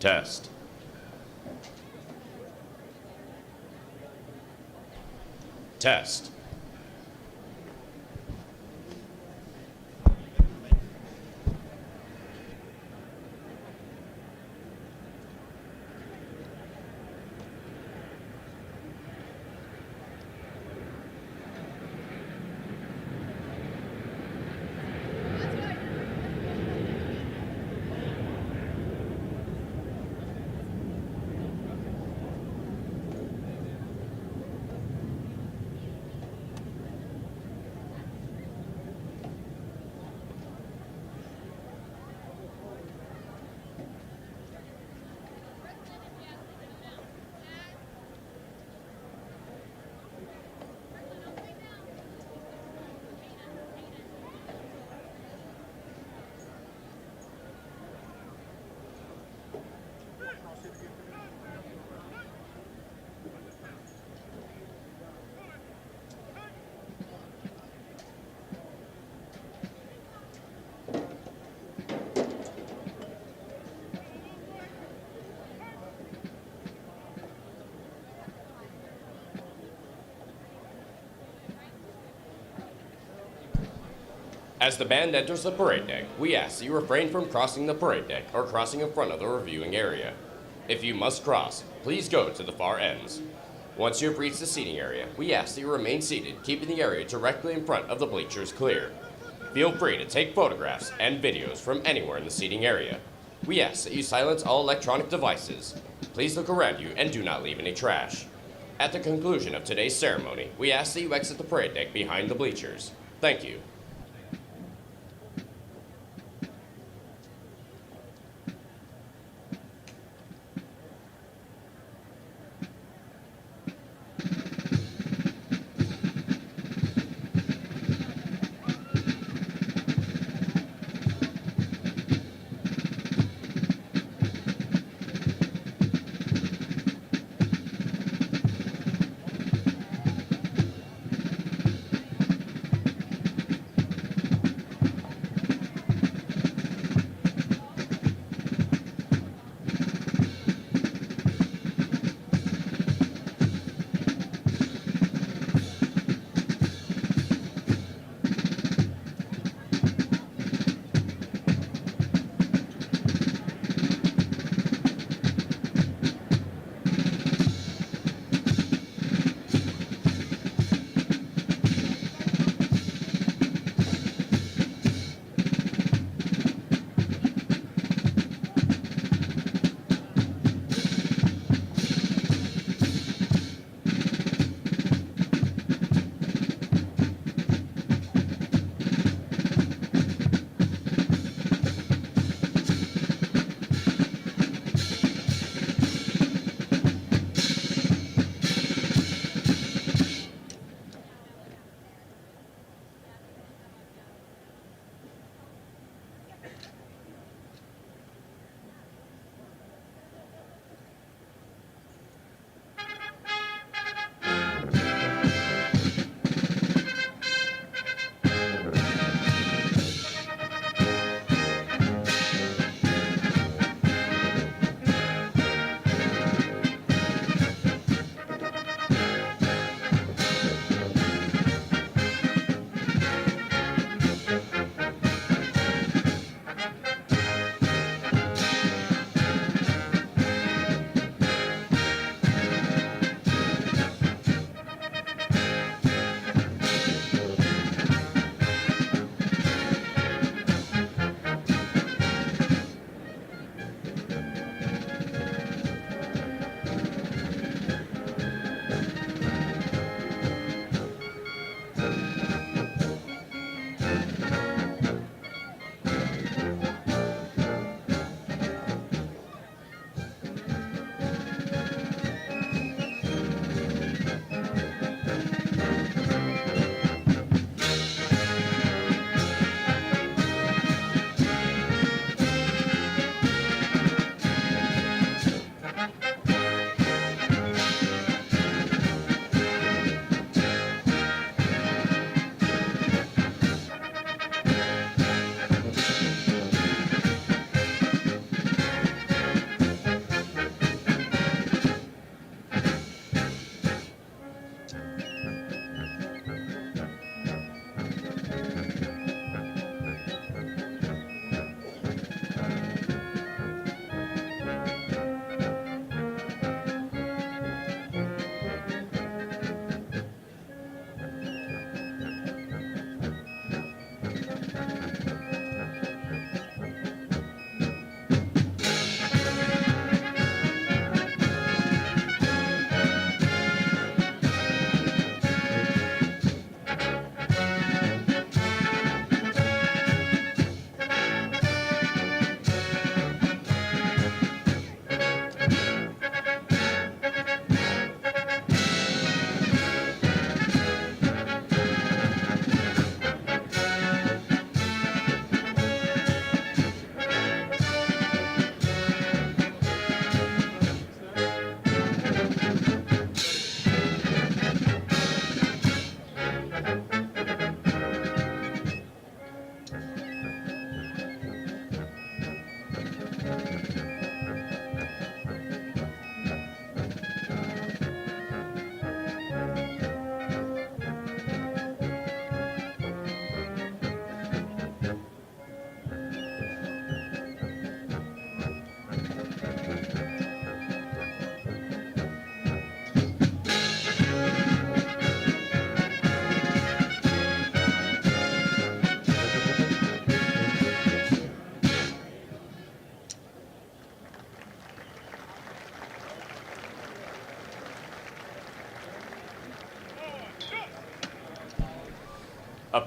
Test. Test. As the band enters the parade deck, we ask that you refrain from crossing the parade deck or crossing in front of the reviewing area. If you must cross, please go to the far ends. Once you have reached the seating area, we ask that you remain seated, keeping the area directly in front of the bleachers clear. Feel free to take photographs and videos from anywhere in the seating area. We ask that you silence all electronic devices. Please look around you and do not leave any trash. At the conclusion of today's ceremony, we ask that you exit the parade deck behind the bleachers. Thank you.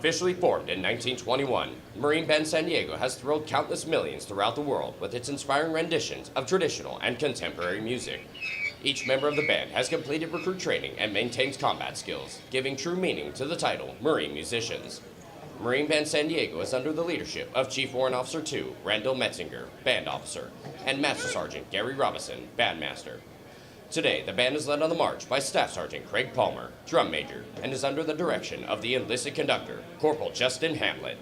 Officially formed in 1921, Marine Band San Diego has thrilled countless millions throughout the world with its inspiring renditions of traditional and contemporary music. Each member of the band has completed recruit training and maintains combat skills, giving true meaning to the title Marine Musicians. Marine Band San Diego is under the leadership of Chief Warrant Officer 2, Randall Metzinger, Band Officer, and Master Sergeant Gary Robinson, Bandmaster. Today, the band is led on the march by Staff Sergeant Craig Palmer, Drum Major, and is under the direction of the enlisted conductor, Corporal Justin Hamlet.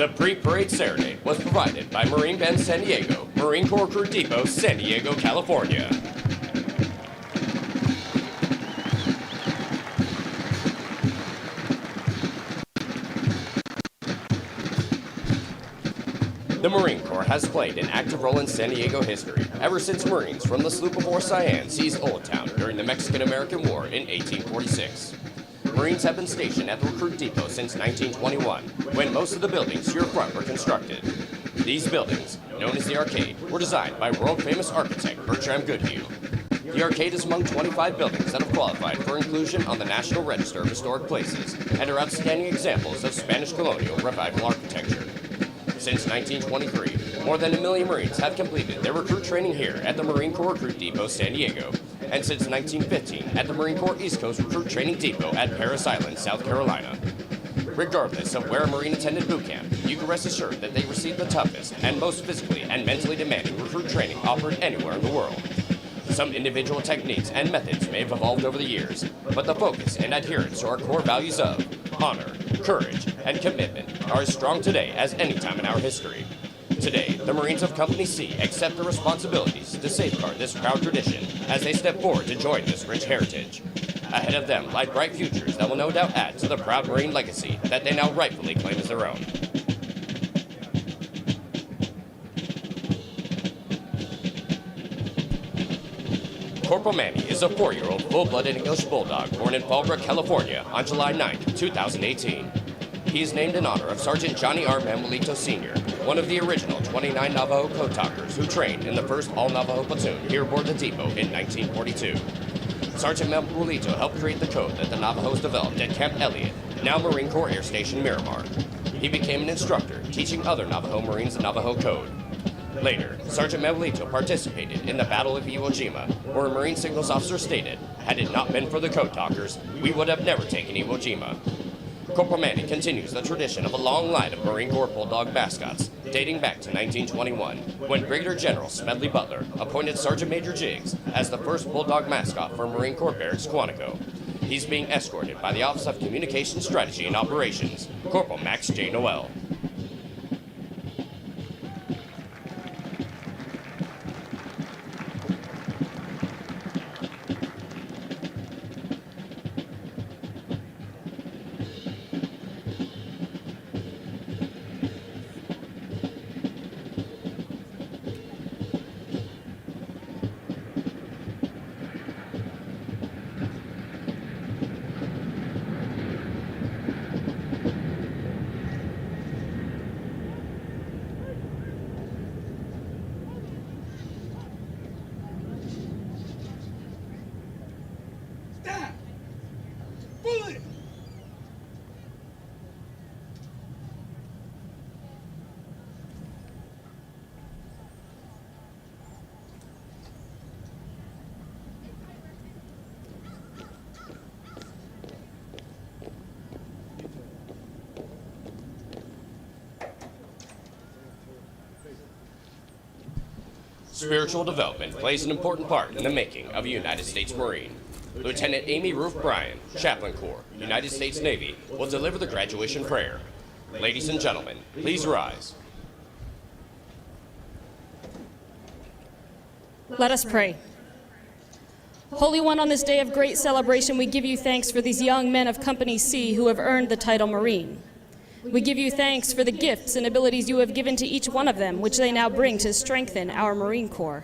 The pre-parade serenade was provided by Marine Band San Diego, Marine Corps Recruit Depot, San Diego, California. The Marine Corps has played an active role in San Diego history ever since Marines from the sloop of war Cyane seized Old Town during the Mexican-American War in 1846. Marines have been stationed at the Recruit Depot since 1921, when most of the buildings to your front were constructed. These buildings, known as the Arcade, were designed by world-famous architect Bertram Goodhue. The Arcade is among 25 buildings that have qualified for inclusion on the National Register of Historic Places and are outstanding examples of Spanish colonial revival architecture. Since 1923, more than 1 million Marines have completed their recruit training here at the Marine Corps Recruit Depot, San Diego, and since 1915 at the Marine Corps East Coast Recruit Training Depot at Parris Island, South Carolina. Regardless of where a Marine attended boot camp, you can rest assured that they received the toughest and most physically and mentally demanding recruit training offered anywhere in the world. Some individual techniques and methods may have evolved over the years, but the focus and adherence to our core values of honor, courage, and commitment are as strong today as any time in our history. Today, the Marines of Company C accept their responsibilities to safeguard this proud tradition as they step forward to join this rich heritage. Ahead of them lie bright futures that will no doubt add to the proud Marine legacy that they now rightfully claim as their own. Corporal Manny is a 4-year-old full-blooded English bulldog born in Fallbrook, California on July 9, 2018. He is named in honor of Sergeant Johnny R. Manuelito Sr., one of the original 29 Navajo code talkers who trained in the 1st All-Navajo Platoon here aboard the depot in 1942. Sergeant Manuelito helped create the code that the Navajos developed at Camp Elliott, now Marine Corps Air Station Miramar. He became an instructor, teaching other Navajo Marines the Navajo code. Later, Sergeant Manuelito participated in the Battle of Iwo Jima, where a Marine Signals officer stated, "Had it not been for the code talkers, we would have never taken Iwo Jima." Corporal Manny continues the tradition of a long line of Marine Corps Bulldog mascots, dating back to 1921, when Brigadier General Smedley Butler appointed Sergeant Major Jiggs as the first Bulldog mascot for Marine Corps Barracks Quantico. He's being escorted by the Office of Communication Strategy and Operations, Corporal Max J. Noel. Spiritual development plays an important part in the making of a United States Marine. Lieutenant Amy Ruth Bryan, Chaplain Corps, United States Navy, will deliver the graduation prayer. Ladies and gentlemen, please rise. Let us pray. Holy One, on this day of great celebration, we give you thanks for these young men of Company C who have earned the title Marine. We give you thanks for the gifts and abilities you have given to each one of them, which they now bring to strengthen our Marine Corps.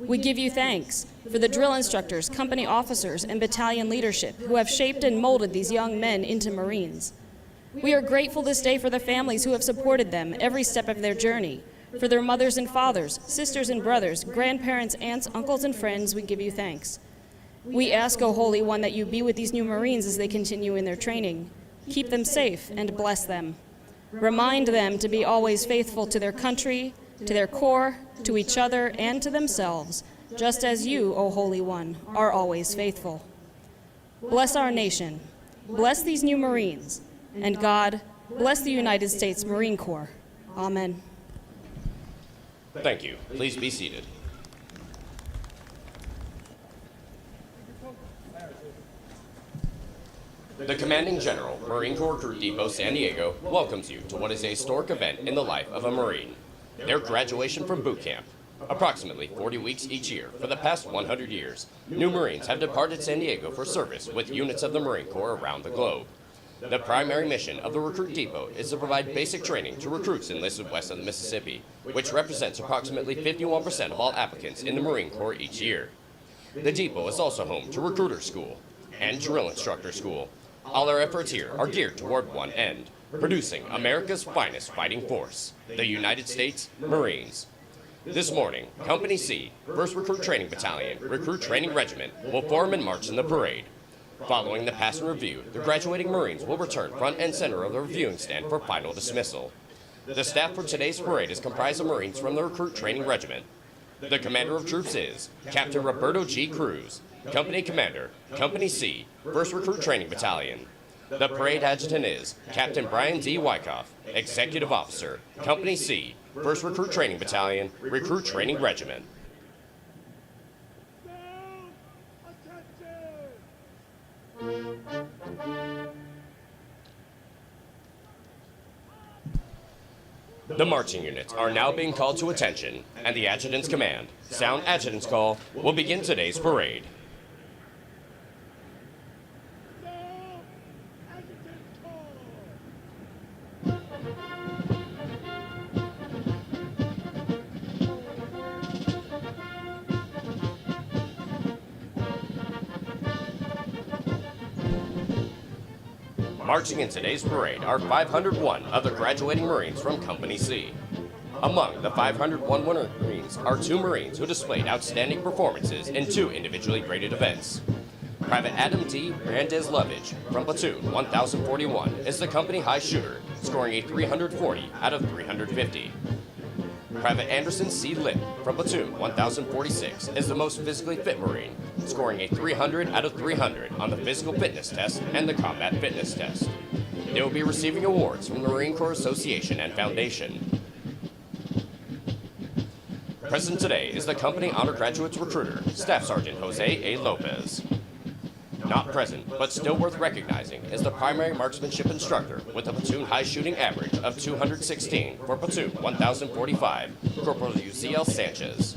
We give you thanks for the drill instructors, company officers, and battalion leadership who have shaped and molded these young men into Marines. We are grateful this day for the families who have supported them every step of their journey. For their mothers and fathers, sisters and brothers, grandparents, aunts, uncles, and friends, we give you thanks. We ask, O Holy One, that you be with these new Marines as they continue in their training. Keep them safe and bless them. Remind them to be always faithful to their country, to their Corps, to each other, and to themselves, just as you, O Holy One, are always faithful. Bless our nation. Bless these new Marines. And God, bless the United States Marine Corps. Amen. Thank you. Please be seated. The Commanding General, Marine Corps Recruit Depot, San Diego, welcomes you to what is a historic event in the life of a Marine, their graduation from boot camp. Approximately 40 weeks each year for the past 100 years, new Marines have departed San Diego for service with units of the Marine Corps around the globe. The primary mission of the Recruit Depot is to provide basic training to recruits enlisted west of the Mississippi, which represents approximately 51% of all applicants in the Marine Corps each year. The depot is also home to Recruiter School and Drill Instructor School. All our efforts here are geared toward one end, producing America's finest fighting force, the United States Marines. This morning, Company C, 1st Recruit Training Battalion, Recruit Training Regiment, will form and march in the parade. Following the pass and review, the graduating Marines will return front and center of the reviewing stand for final dismissal. The staff for today's parade is comprised of Marines from the Recruit Training Regiment. The commander of troops is Captain Roberto G. Cruz, Company Commander, Company C, 1st Recruit Training Battalion. The parade adjutant is Captain Brian D. Wyckoff, Executive Officer, Company C, 1st Recruit Training Battalion, Recruit Training Regiment. The marching units are now being called to attention, and the adjutant's command, sound adjutant's call, will begin today's parade. Marching in today's parade are 501 of the graduating Marines from Company C. Among the 501 Marines are 2 Marines who displayed outstanding performances in 2 individually graded events. Private Adam D. Brandez-Lovich from Platoon 1041 is the company high shooter, scoring a 340 out of 350. Private Anderson C. Lipp from Platoon 1046 is the most physically fit Marine, scoring a 300 out of 300 on the physical fitness test and the combat fitness test. They will be receiving awards from the Marine Corps Association and Foundation. Present today is the company honor graduates recruiter, Staff Sergeant Jose A. Lopez. Not present, but still worth recognizing, is the primary marksmanship instructor with a platoon high shooting average of 216 for Platoon 1045, Corporal Uziel Sanchez.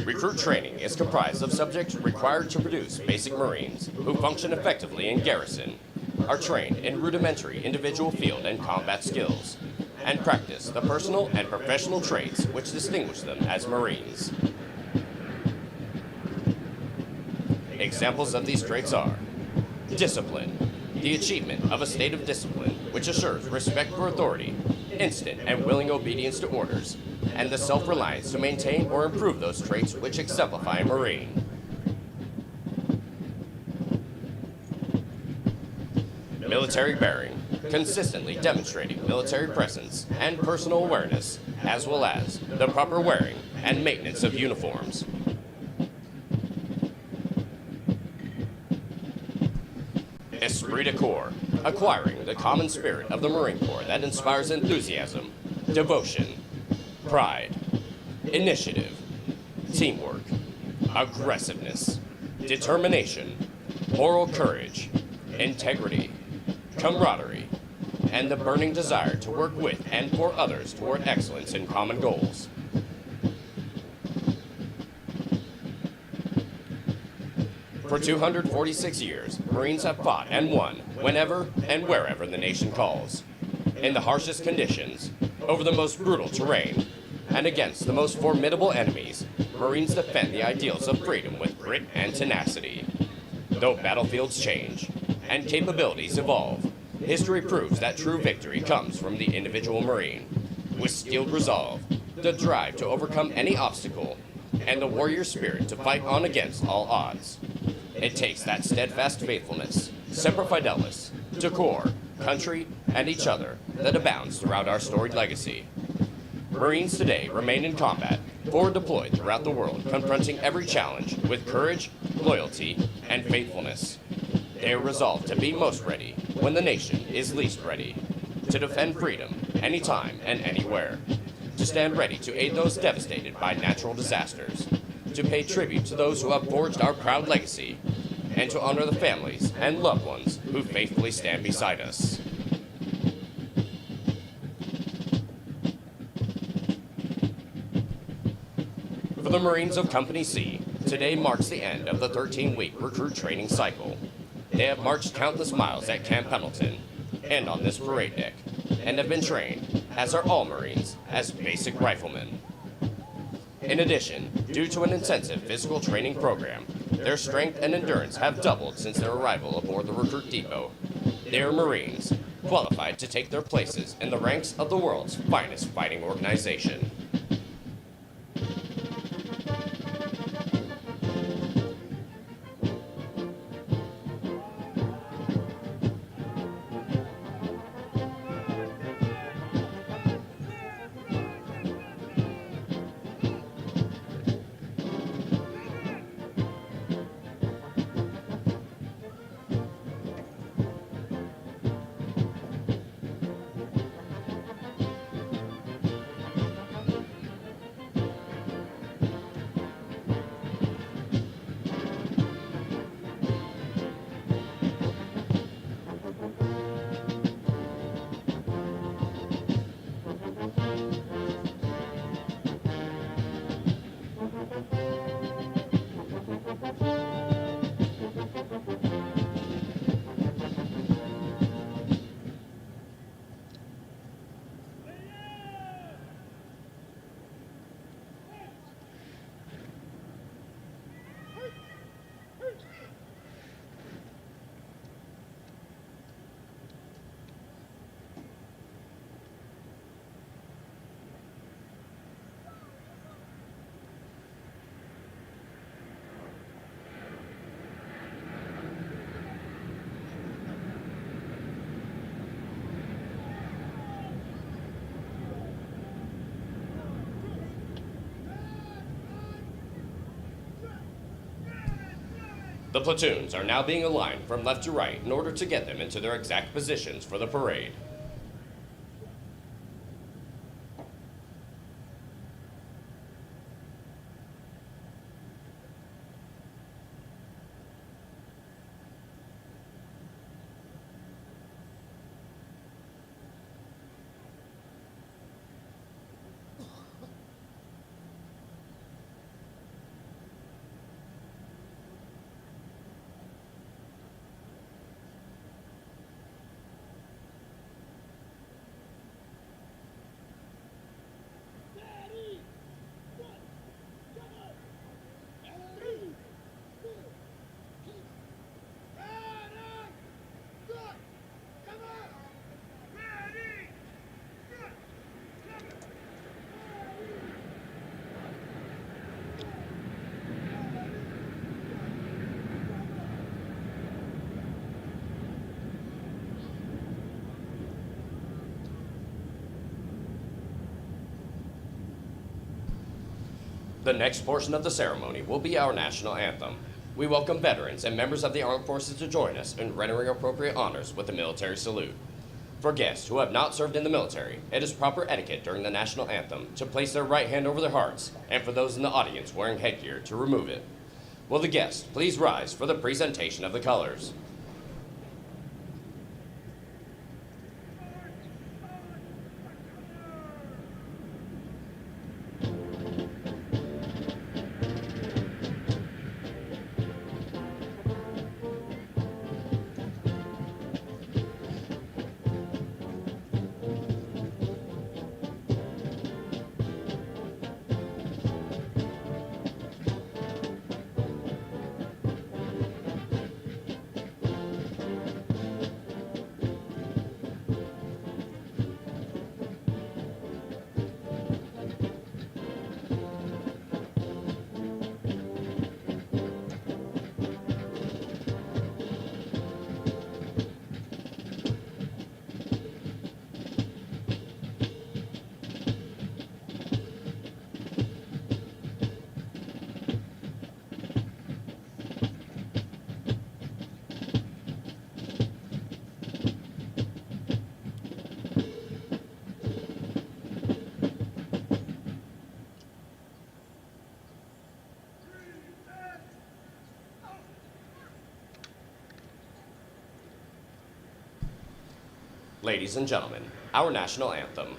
Recruit training is comprised of subjects required to produce basic Marines who function effectively in garrison, are trained in rudimentary individual field and combat skills, and practice the personal and professional traits which distinguish them as Marines. Examples of these traits are discipline, the achievement of a state of discipline which assures respect for authority, instant and willing obedience to orders, and the self-reliance to maintain or improve those traits which exemplify a Marine. Military bearing, consistently demonstrating military presence and personal awareness, as well as the proper wearing and maintenance of uniforms. Esprit de corps, acquiring the common spirit of the Marine Corps that inspires enthusiasm, devotion, pride, initiative, teamwork, aggressiveness, determination, moral courage, integrity, camaraderie, and the burning desire to work with and for others toward excellence in common goals. For 246 years, Marines have fought and won whenever and wherever the nation calls, in the harshest conditions, over the most brutal terrain, and against the most formidable enemies. Marines defend the ideals of freedom with grit and tenacity. Though battlefields change and capabilities evolve, history proves that true victory comes from the individual Marine, with steeled resolve, the drive to overcome any obstacle, and the warrior spirit to fight on against all odds. It takes that steadfast faithfulness, semper fidelis, to corps, country, and each other that abounds throughout our storied legacy. Marines today remain in combat, forward deployed throughout the world, confronting every challenge with courage, loyalty, and faithfulness. They are resolved to be most ready when the nation is least ready, to defend freedom anytime and anywhere, to stand ready to aid those devastated by natural disasters, to pay tribute to those who have forged our proud legacy, and to honor the families and loved ones who faithfully stand beside us. For the Marines of Company C, today marks the end of the 13-week recruit training cycle. They have marched countless miles at Camp Pendleton and on this parade deck, and have been trained, as are all Marines, as basic riflemen. In addition, due to an intensive physical training program, their strength and endurance have doubled since their arrival aboard the recruit depot. They are Marines, qualified to take their places in the ranks of the world's finest fighting organization. The platoons are now being aligned from left to right in order to get them into their exact positions for the parade. The next portion of the ceremony will be our national anthem. We welcome veterans and members of the armed forces to join us in rendering appropriate honors with the military salute. For guests who have not served in the military, it is proper etiquette during the national anthem to place their right hand over their hearts, and for those in the audience wearing headgear to remove it. Will the guests please rise for the presentation of the colors? Ladies and gentlemen, our national anthem.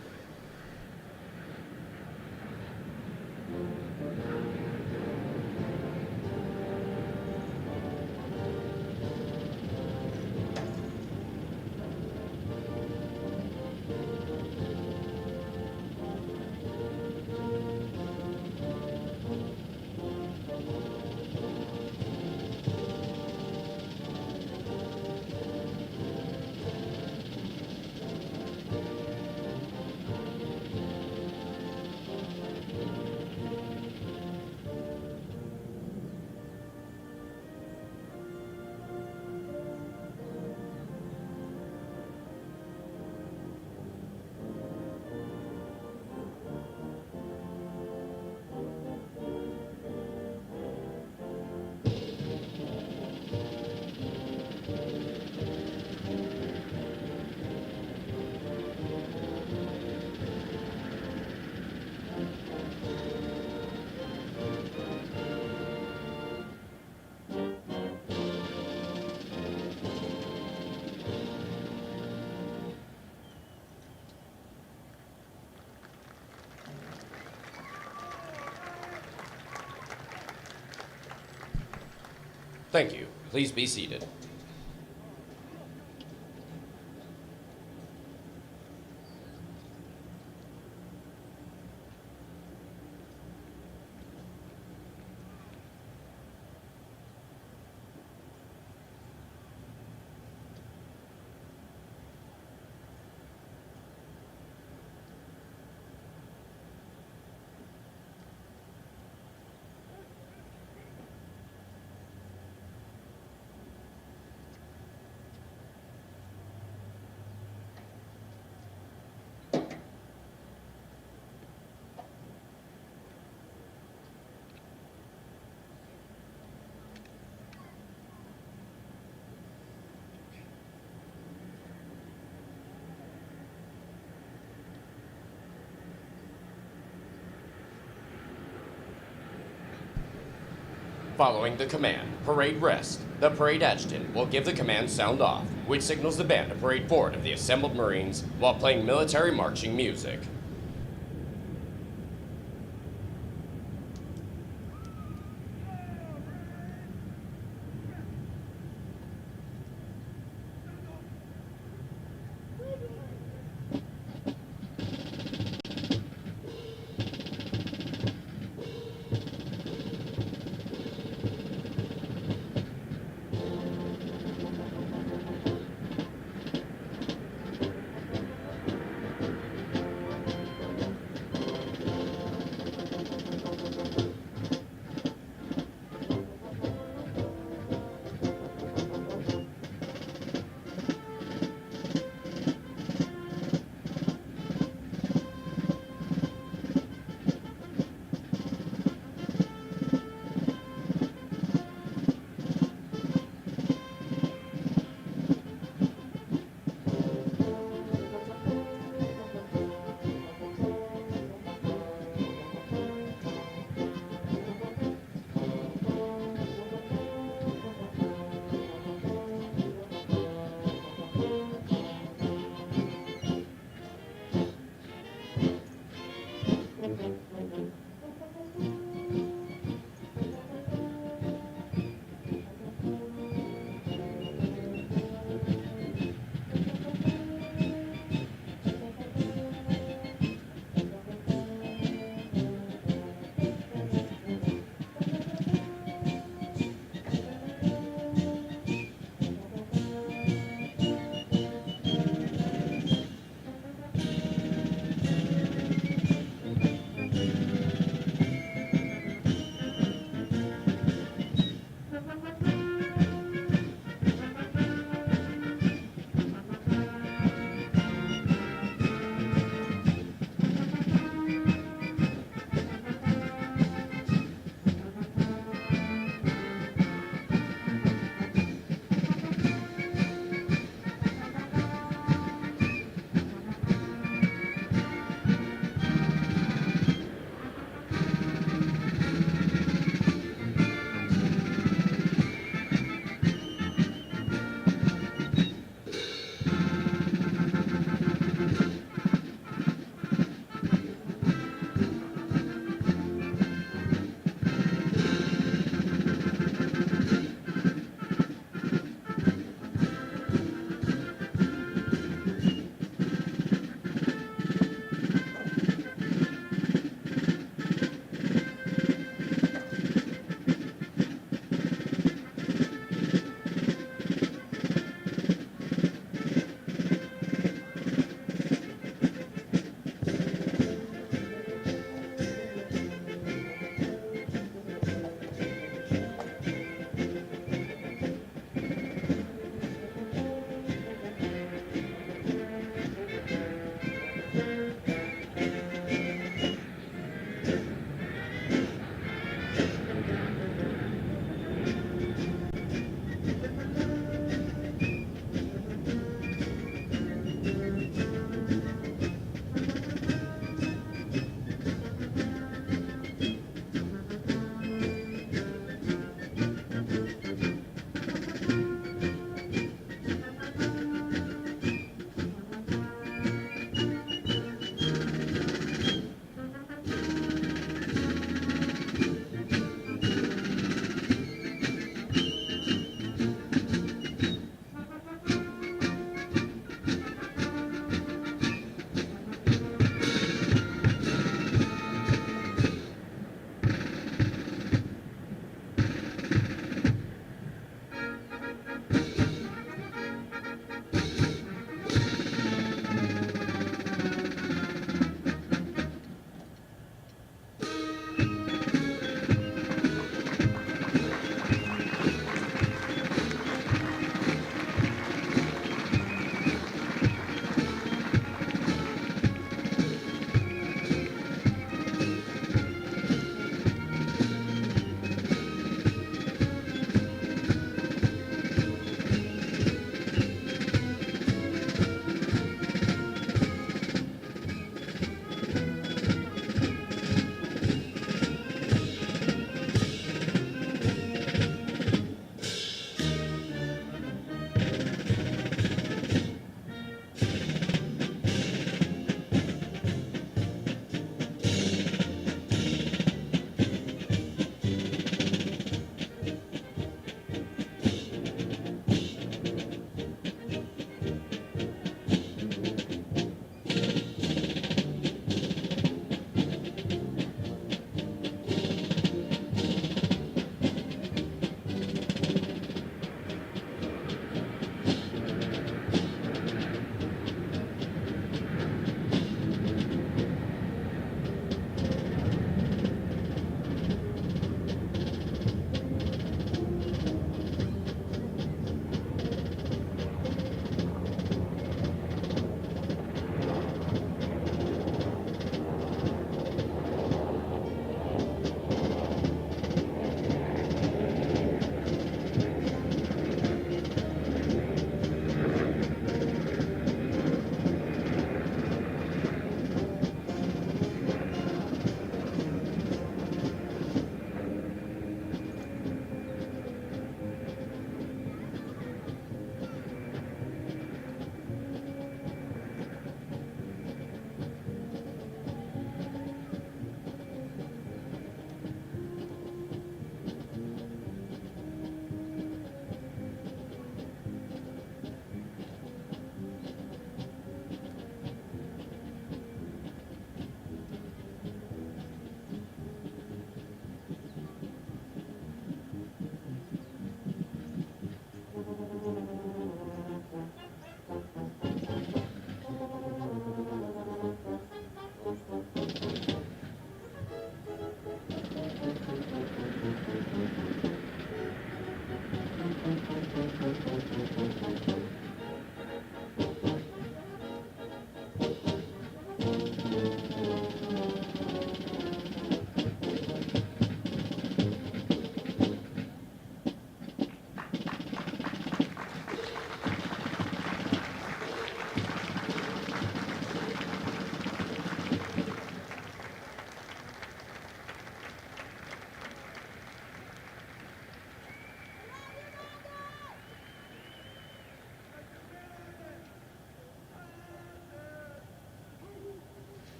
Thank you. Please be seated. Following the command, parade rest, the parade adjutant will give the command sound off, which signals the band to parade forward of the assembled Marines while playing military marching music.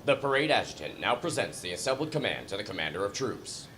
The parade adjutant now presents the assembled command to the commander of troops.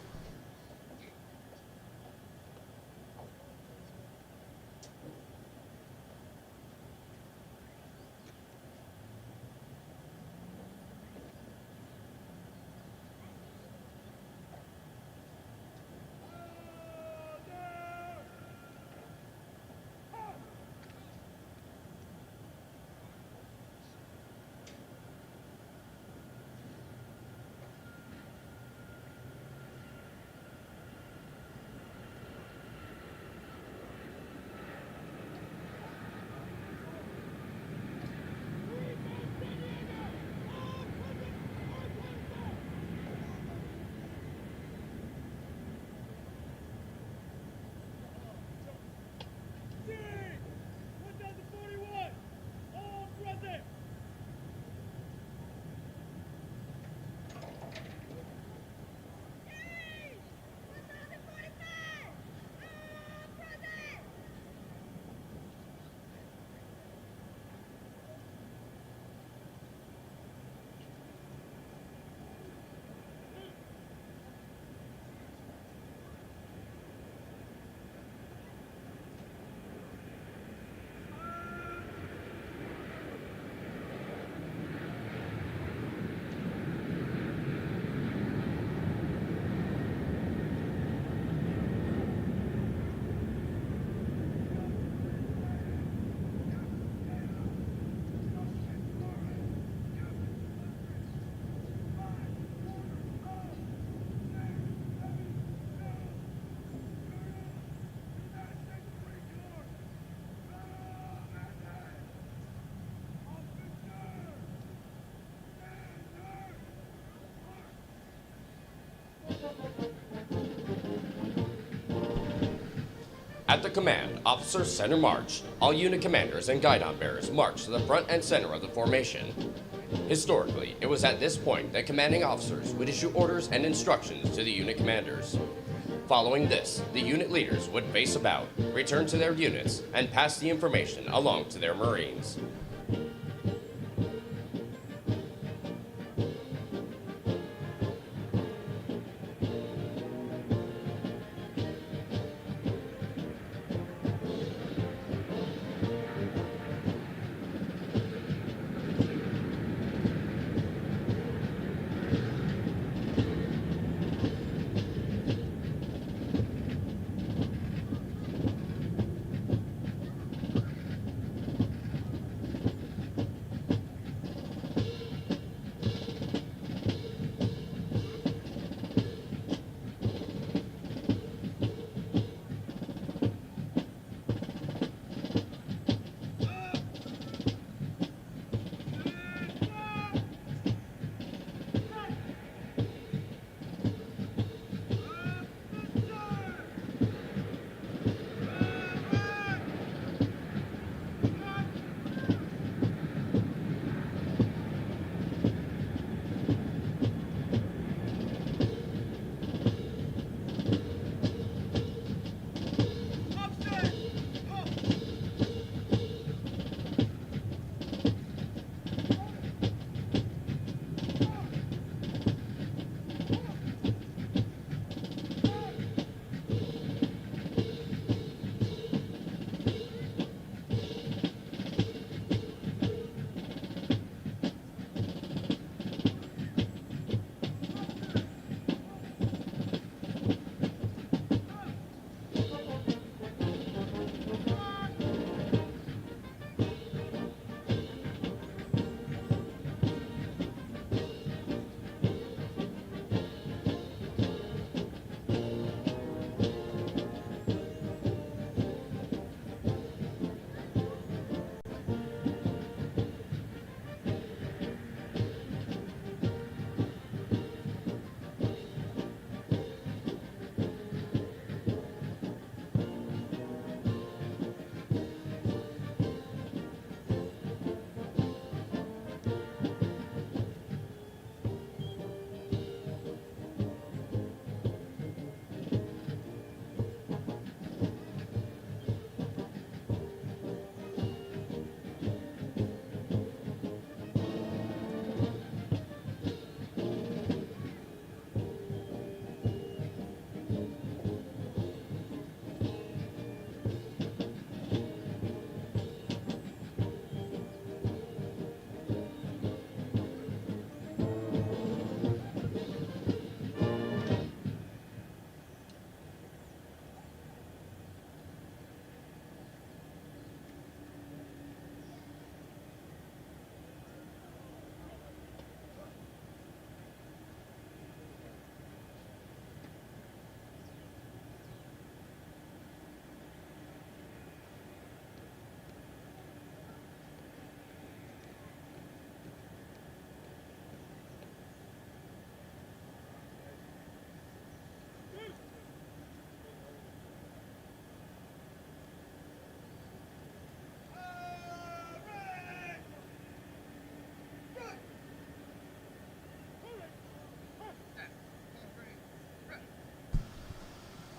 At the command, officers center march. All unit commanders and guidon bearers march to the front and center of the formation. Historically, it was at this point that commanding officers would issue orders and instructions to the unit commanders. Following this, the unit leaders would face about, return to their units, and pass the information along to their Marines.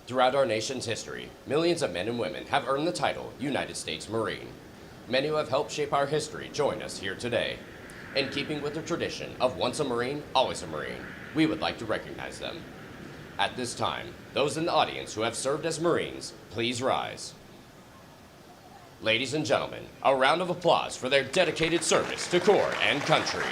Throughout our nation's history, millions of men and women have earned the title United States Marine. Many who have helped shape our history join us here today. In keeping with the tradition of once a Marine, always a Marine, we would like to recognize them. At this time, those in the audience who have served as Marines, please rise. Ladies and gentlemen, a round of applause for their dedicated service to Corps and country.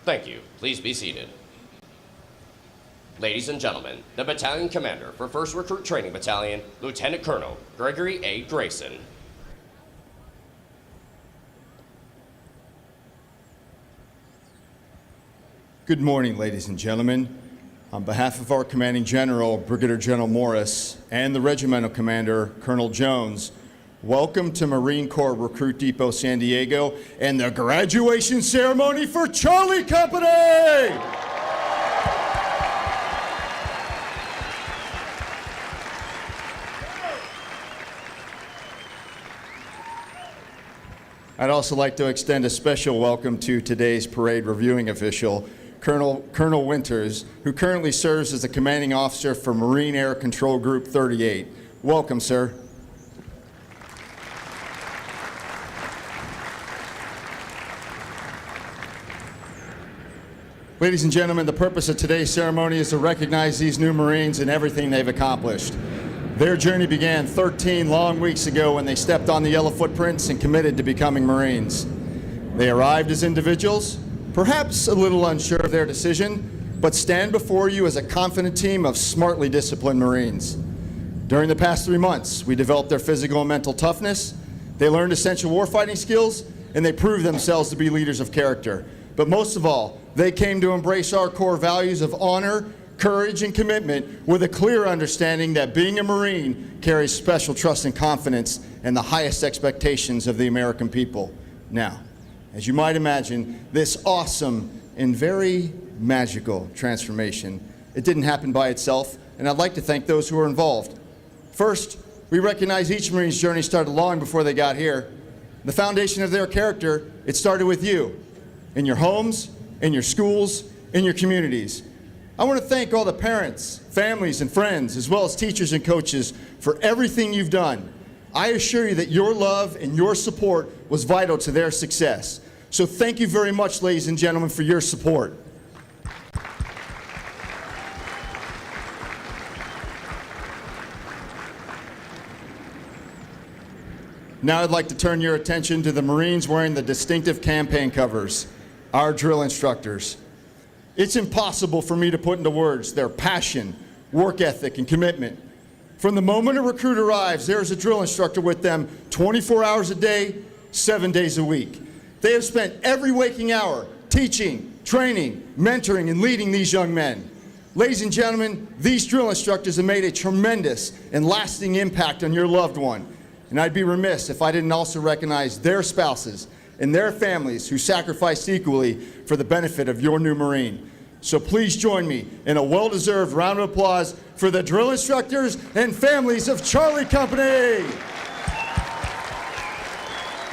Thank you. Please be seated. Ladies and gentlemen, the Battalion Commander for 1st Recruit Training Battalion, Lieutenant Colonel Gregory A. Grayson. Good morning, ladies and gentlemen. On behalf of our Commanding General, Brigadier General Morris, and the Regimental Commander, Colonel Jones, welcome to Marine Corps Recruit Depot San Diego and the graduation ceremony for Charlie Company! I'd also like to extend a special welcome to today's parade reviewing official, Colonel Winters, who currently serves as the commanding officer for Marine Air Control Group 38. Welcome, sir. Ladies and gentlemen, the purpose of today's ceremony is to recognize these new Marines and everything they've accomplished. Their journey began 13 long weeks ago when they stepped on the yellow footprints and committed to becoming Marines. They arrived as individuals, perhaps a little unsure of their decision, but stand before you as a confident team of smartly disciplined Marines. During the past 3 months, we developed their physical and mental toughness, they learned essential warfighting skills, and they proved themselves to be leaders of character. But most of all, they came to embrace our core values of honor, courage, and commitment with a clear understanding that being a Marine carries special trust and confidence and the highest expectations of the American people. Now, as you might imagine, this awesome and very magical transformation, it didn't happen by itself, and I'd like to thank those who were involved. First, we recognize each Marine's journey started long before they got here. The foundation of their character, it started with you, in your homes, in your schools, in your communities. I want to thank all the parents, families, and friends, as well as teachers and coaches for everything you've done. I assure you that your love and your support was vital to their success. So thank you very much, ladies and gentlemen, for your support. Now I'd like to turn your attention to the Marines wearing the distinctive campaign covers, our drill instructors. It's impossible for me to put into words their passion, work ethic, and commitment. From the moment a recruit arrives, there's a drill instructor with them 24 hours a day, 7 days a week. They have spent every waking hour teaching, training, mentoring, and leading these young men. Ladies and gentlemen, these drill instructors have made a tremendous and lasting impact on your loved one. And I'd be remiss if I didn't also recognize their spouses and their families who sacrificed equally for the benefit of your new Marine. So please join me in a well-deserved round of applause for the drill instructors and families of Charlie Company.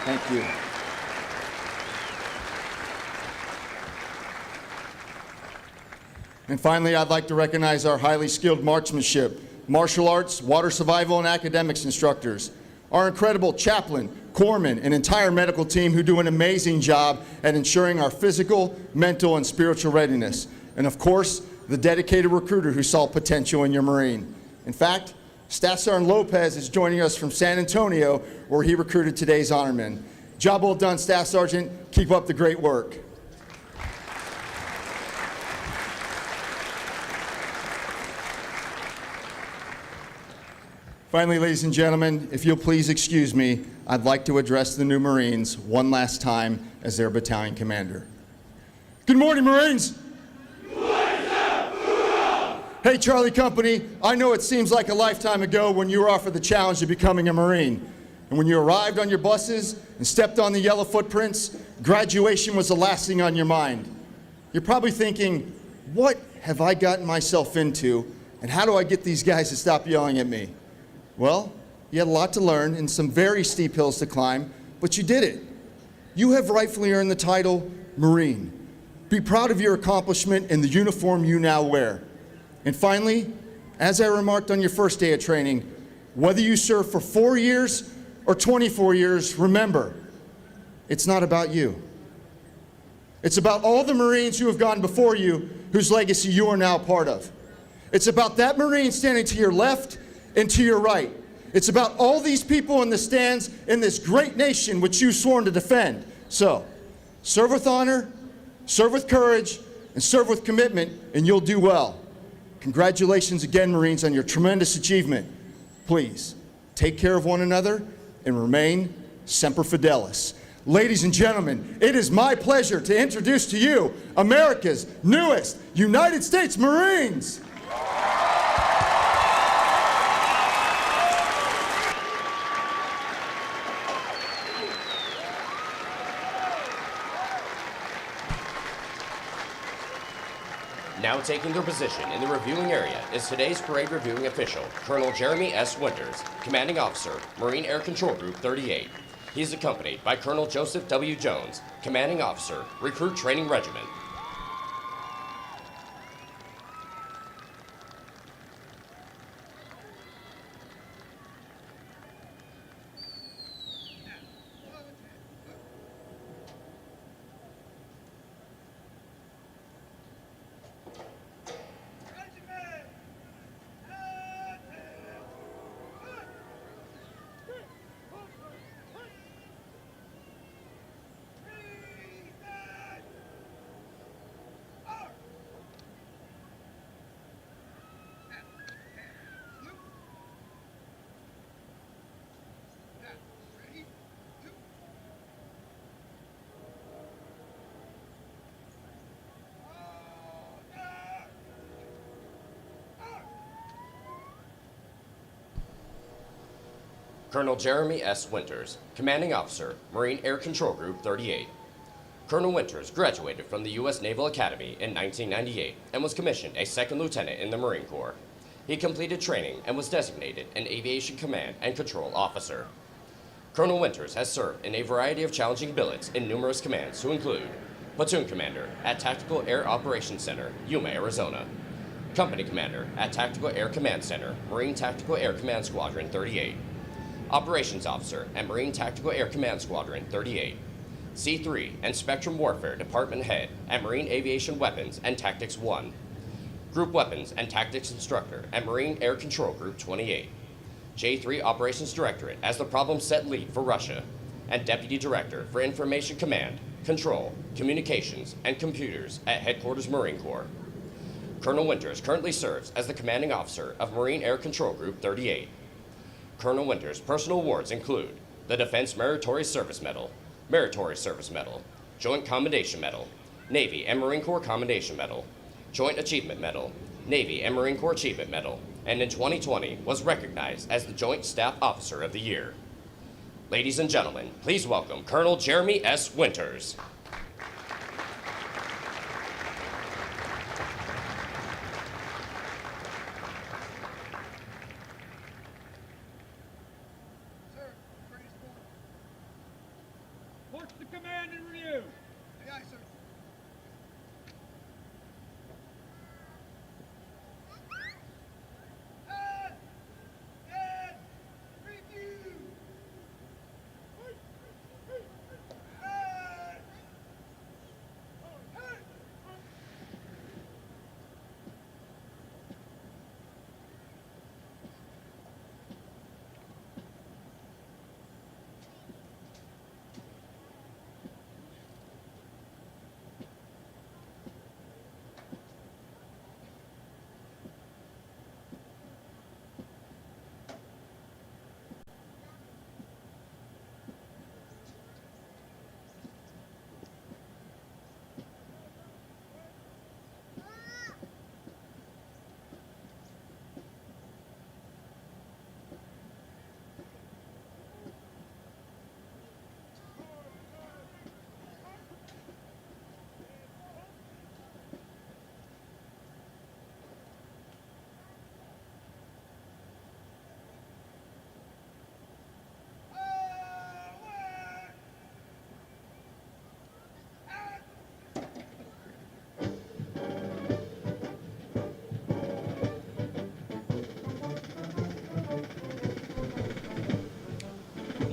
Thank you. And finally, I'd like to recognize our highly skilled marksmanship, martial arts, water survival, and academics instructors, our incredible chaplain, corpsmen, and entire medical team who do an amazing job at ensuring our physical, mental, and spiritual readiness. And of course, the dedicated recruiter who saw potential in your Marine. In fact, Staff Sergeant Lopez is joining us from San Antonio, where he recruited today's honorman. Job well done, Staff Sergeant. Keep up the great work. Finally, ladies and gentlemen, if you'll please excuse me, I'd like to address the new Marines one last time as their battalion commander. Good morning, Marines! Hey, Charlie Company, I know it seems like a lifetime ago when you were offered the challenge of becoming a Marine. And when you arrived on your buses and stepped on the yellow footprints, graduation was the last thing on your mind. You're probably thinking, what have I gotten myself into, and how do I get these guys to stop yelling at me? Well, You had a lot to learn and some very steep hills to climb, but you did it. You have rightfully earned the title Marine. Be proud of your accomplishment and the uniform you now wear. And finally, as I remarked on your first day of training, whether you serve for 4 years or 24 years, remember, it's not about you. It's about all the Marines who have gone before you, whose legacy you are now part of. It's about that Marine standing to your left and to your right. It's about all these people in the stands in this great nation which you've sworn to defend. So, serve with honor, serve with courage, and serve with commitment, and you'll do well. Congratulations again, Marines, on your tremendous achievement. Please, take care of one another and remain Semper Fidelis. Ladies and gentlemen, it is my pleasure to introduce to you America's newest United States Marines. Now taking their position in the reviewing area is today's parade reviewing official, Colonel Jeremy S. Winters, Commanding Officer, Marine Air Control Group 38. He is accompanied by Colonel Joseph W. Jones, Commanding Officer, Recruit Training Regiment. Colonel Jeremy S. Winters, Commanding Officer, Marine Air Control Group 38. Colonel Winters graduated from the U.S. Naval Academy in 1998 and was commissioned a second lieutenant in the Marine Corps. He completed training and was designated an Aviation Command and Control Officer. Colonel Winters has served in a variety of challenging billets in numerous commands to include Platoon Commander at Tactical Air Operations Center, Yuma, Arizona. Company Commander at Tactical Air Command Center, Marine Tactical Air Command Squadron 38. Operations Officer at Marine Tactical Air Command Squadron 38. C3 and Spectrum Warfare Department Head at Marine Aviation Weapons and Tactics 1. Group Weapons and Tactics Instructor at Marine Air Control Group 28. J3 Operations Directorate as the Problem Set Lead for Russia, and Deputy Director for Information Command, Control, Communications, and Computers at Headquarters Marine Corps. Colonel Winters currently serves as the Commanding Officer of Marine Air Control Group 38. Colonel Winters' personal awards include the Defense Meritorious Service Medal, Joint Commendation Medal, Navy and Marine Corps Commendation Medal, Joint Achievement Medal, Navy and Marine Corps Achievement Medal, and in 2020 was recognized as the Joint Staff Officer of the Year. Ladies and gentlemen, please welcome Colonel Jeremy S. Winters.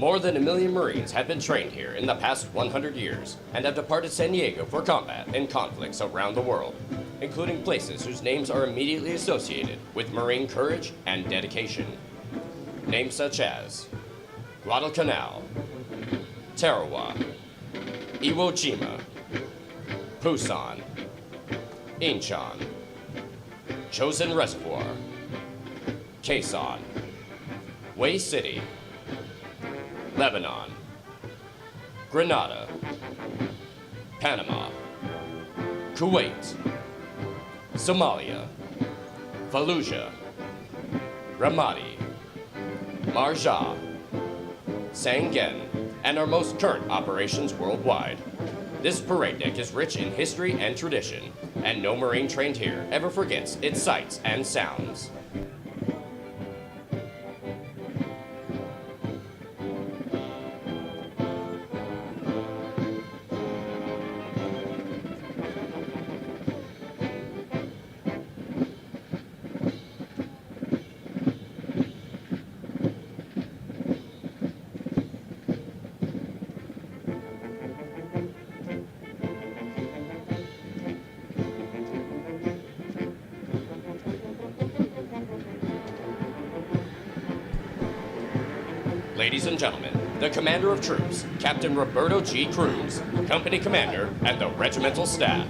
More than 1 million Marines have been trained here in the past 100 years and have departed San Diego for combat in conflicts around the world, including places whose names are immediately associated with Marine courage and dedication. Names such as Guadalcanal, Tarawa, Iwo Jima, Busan, Incheon, Chosin Reservoir, Quezon, Way City, Lebanon, Grenada, Panama, Kuwait, Somalia, Fallujah, Ramadi, Marja, Sangin, and our most current operations worldwide. This parade deck is rich in history and tradition, and no Marine trained here ever forgets its sights and sounds. Ladies and gentlemen, the Commander of Troops, Captain Roberto G. Cruz, Company Commander, and the Regimental Staff.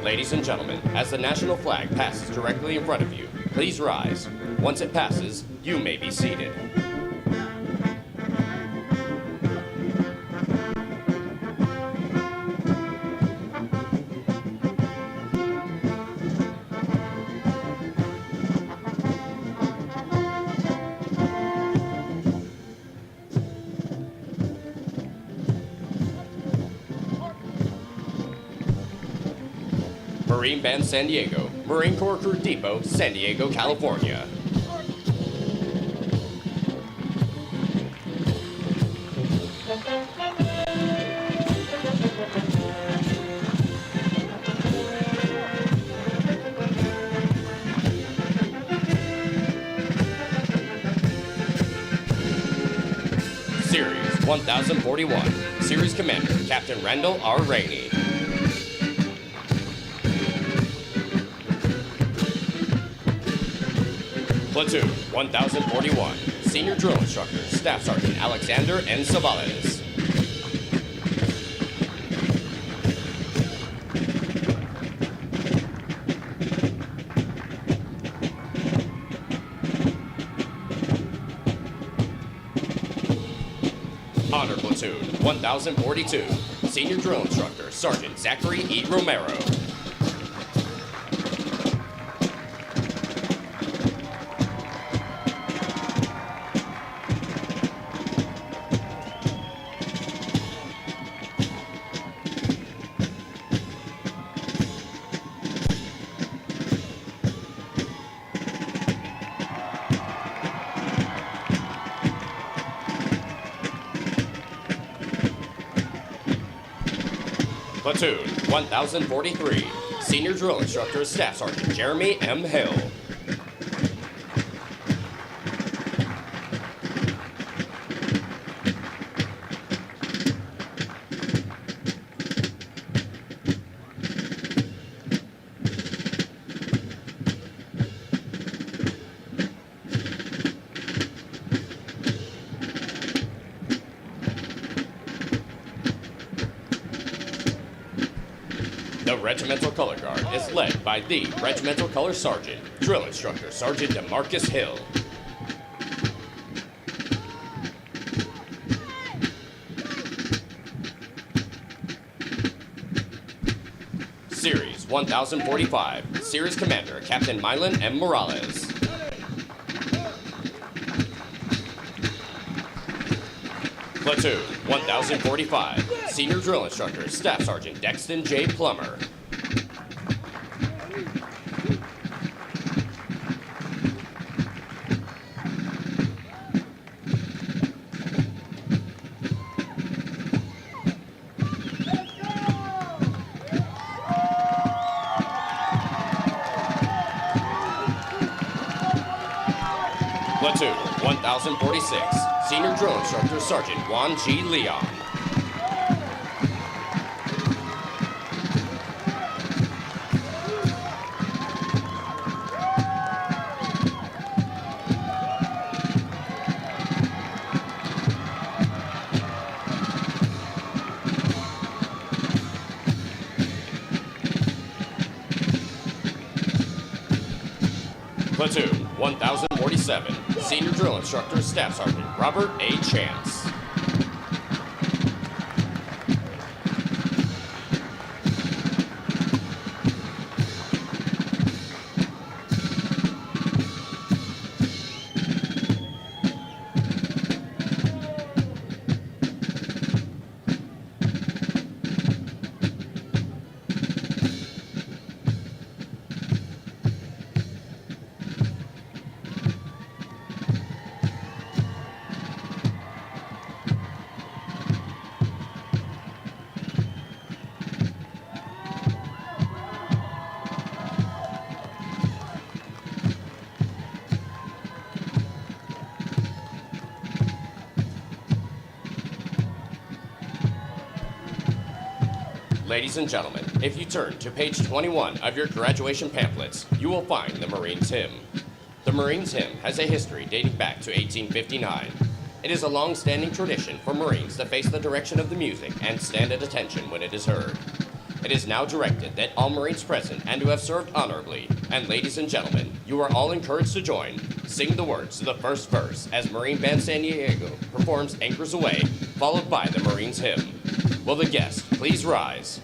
Ladies and gentlemen, as the national flag passes directly in front of you, please rise. Once it passes, you may be seated. Marine Band San Diego, Marine Corps Crew Depot, San Diego, California. Series 1041, Series Commander, Captain Randall R. Rainey. Platoon 1041, Senior Drill Instructor, Staff Sergeant Alexander N. Savales. Honor Platoon 1042, Senior Drill Instructor, Sergeant Zachary E. Romero. Platoon 1043, Senior Drill Instructor, Staff Sergeant Jeremy M. Hill. The Regimental Color Guard is led by the Regimental Color Sergeant, Drill Instructor Sergeant DeMarcus Hill. Series 1045, Series Commander Captain Mylan M. Morales. Platoon 1045, Senior Drill Instructor, Staff Sergeant Dexton J. Plummer. Platoon 1046, Senior Drill Instructor Sergeant Juan G. Leon. Platoon 1047, Senior Drill Instructor Staff Sergeant Robert A. Chance. Ladies and gentlemen, if you turn to page 21 of your graduation pamphlets, you will find the Marines Hymn. The Marines Hymn has a history dating back to 1859. It is a long-standing tradition for Marines to face the direction of the music and stand at attention when it is heard. It is now directed that all Marines present and who have served honorably, and ladies and gentlemen, you are all encouraged to join, sing the words to the first verse as Marine Band San Diego performs Anchors Away, followed by the Marines Hymn. Will the guests please rise?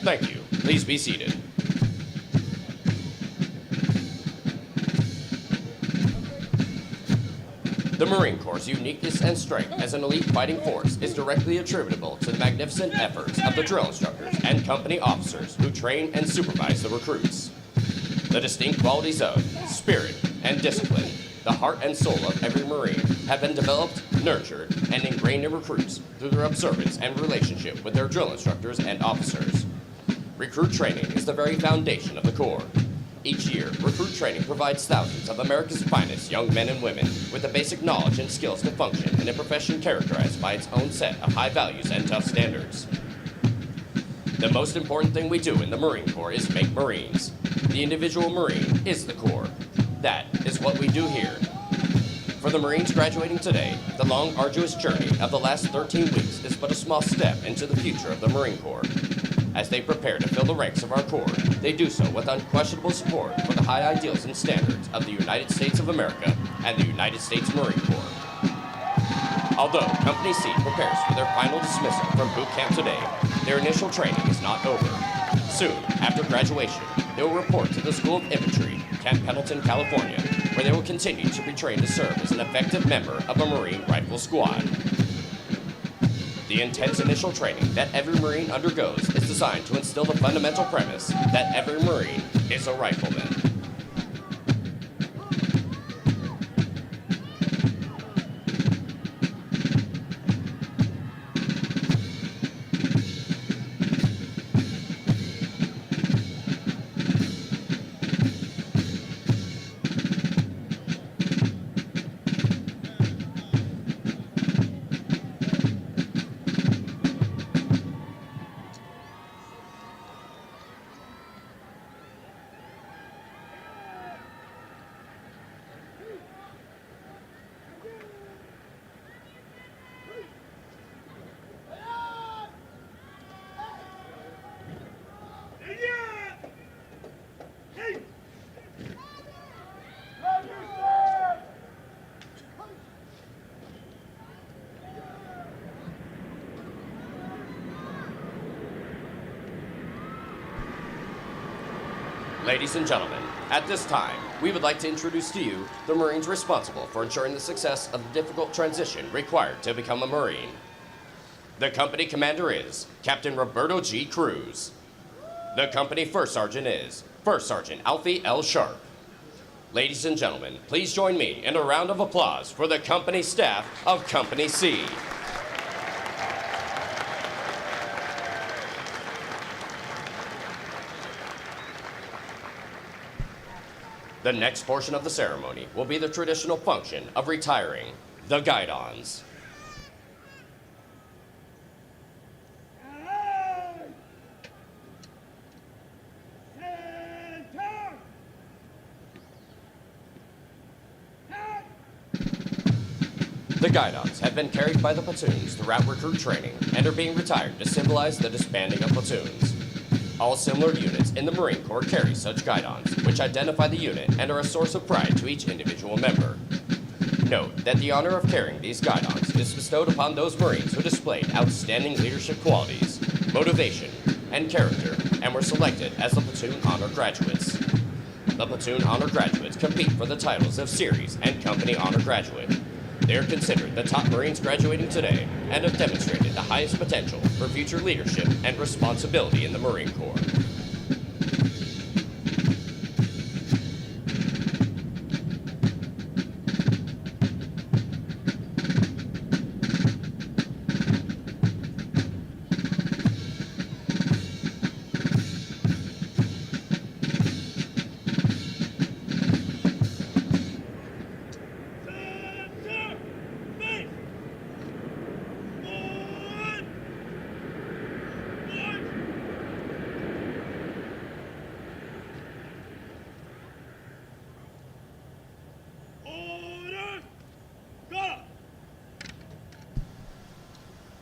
Thank you. Please be seated. The Marine Corps' uniqueness and strength as an elite fighting force is directly attributable to the magnificent efforts of the drill instructors and company officers who train and supervise the recruits. The distinct qualities of spirit and discipline, the heart and soul of every Marine, have been developed, nurtured, and ingrained in recruits through their observance and relationship with their drill instructors and officers. Recruit training is the very foundation of the Corps. Each year, recruit training provides thousands of America's finest young men and women with the basic knowledge and skills to function in a profession characterized by its own set of high values and tough standards. The most important thing we do in the Marine Corps is make Marines. The individual Marine is the Corps. That is what we do here. For the Marines graduating today, the long, arduous journey of the last 13 weeks is but a small step into the future of the Marine Corps. As they prepare to fill the ranks of our Corps, they do so with unquestionable support for the high ideals and standards of the United States of America and the United States Marine Corps. Although Company C prepares for their final dismissal from boot camp today, their initial training is not over. Soon, after graduation, they will report to the School of Infantry, Camp Pendleton, California, where they will continue to be trained to serve as an effective member of a Marine Rifle Squad. The intense initial training that every Marine undergoes is designed to instill the fundamental premise that every Marine is a rifleman. Ladies and gentlemen, at this time, we would like to introduce to you the Marines responsible for ensuring the success of the difficult transition required to become a Marine. The company commander is Captain Roberto G. Cruz. The company first sergeant is First Sergeant Alfie L. Sharp. Ladies and gentlemen, please join me in a round of applause for the company staff of Company C. The next portion of the ceremony will be the traditional function of retiring the guidons. The guidons have been carried by the platoons throughout recruit training and are being retired to symbolize the disbanding of platoons. All similar units in the Marine Corps carry such guidons, which identify the unit and are a source of pride to each individual member. Note that the honor of carrying these guidons is bestowed upon those Marines who displayed outstanding leadership qualities, motivation, and character, and were selected as the Platoon Honor Graduates. The Platoon Honor Graduates compete for the titles of Series and Company Honor Graduate. They are considered the top Marines graduating today and have demonstrated the highest potential for future leadership and responsibility in the Marine Corps.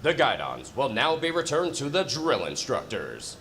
The guidons will now be returned to the drill instructors.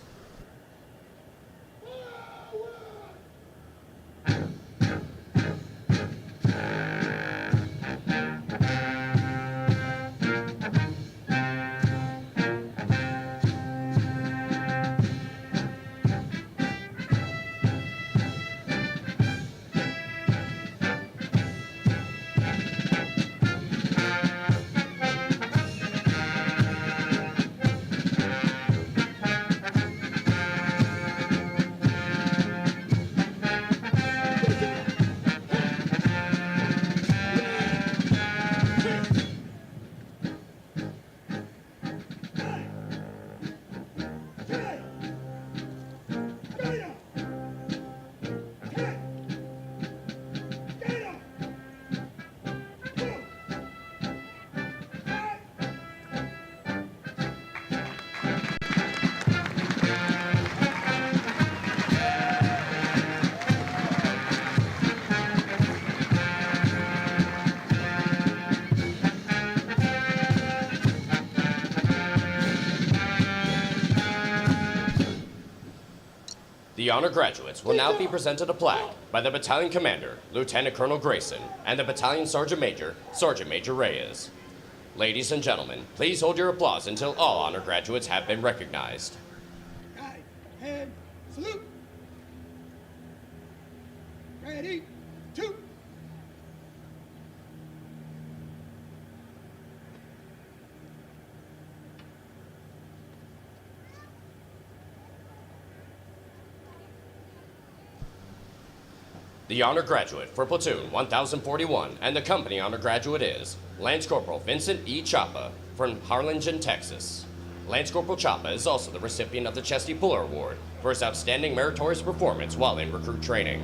The honor graduates will now be presented a plaque by the battalion commander, Lieutenant Colonel Grayson, and the battalion sergeant major, Sergeant Major Reyes. Ladies and gentlemen, please hold your applause until all honor graduates have been recognized. Right hand salute. Ready, two. The honor graduate for platoon 1041 and the company honor graduate is Lance Corporal Vincent E. Chapa from Harlingen, Texas. Lance Corporal Chapa is also the recipient of the Chesty Puller Award for his outstanding meritorious performance while in recruit training.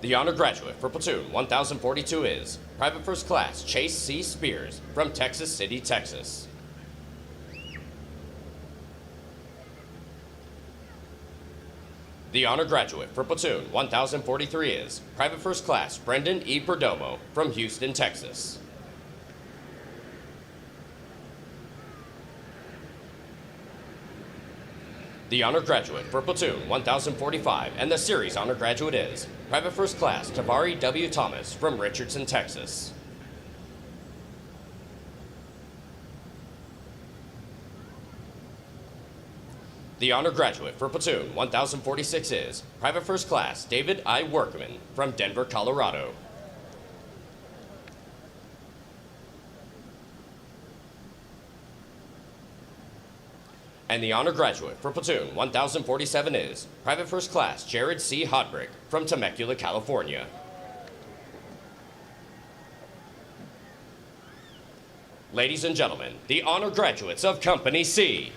The honor graduate for platoon 1042 is Private First Class Chase C. Spears from Texas City, Texas. The honor graduate for platoon 1043 is Private First Class Brendan E. Perdomo from Houston, Texas. The honor graduate for platoon 1045 and the series honor graduate is Private First Class Tavari W. Thomas from Richardson, Texas. The honor graduate for platoon 1046 is Private First Class David I. Workman from Denver, Colorado. And the honor graduate for platoon 1047 is Private First Class Jared C. Hodbrick from Temecula, California. Ladies and gentlemen, the honor graduates of Company C.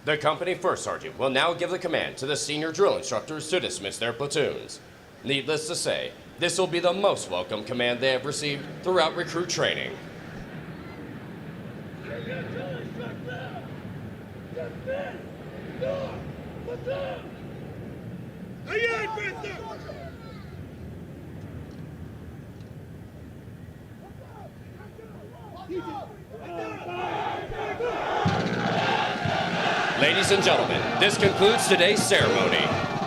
The company first sergeant will now give the command to the senior drill instructors to dismiss their platoons. Needless to say, this will be the most welcome command they have received throughout recruit training. Ladies and gentlemen, this concludes today's ceremony.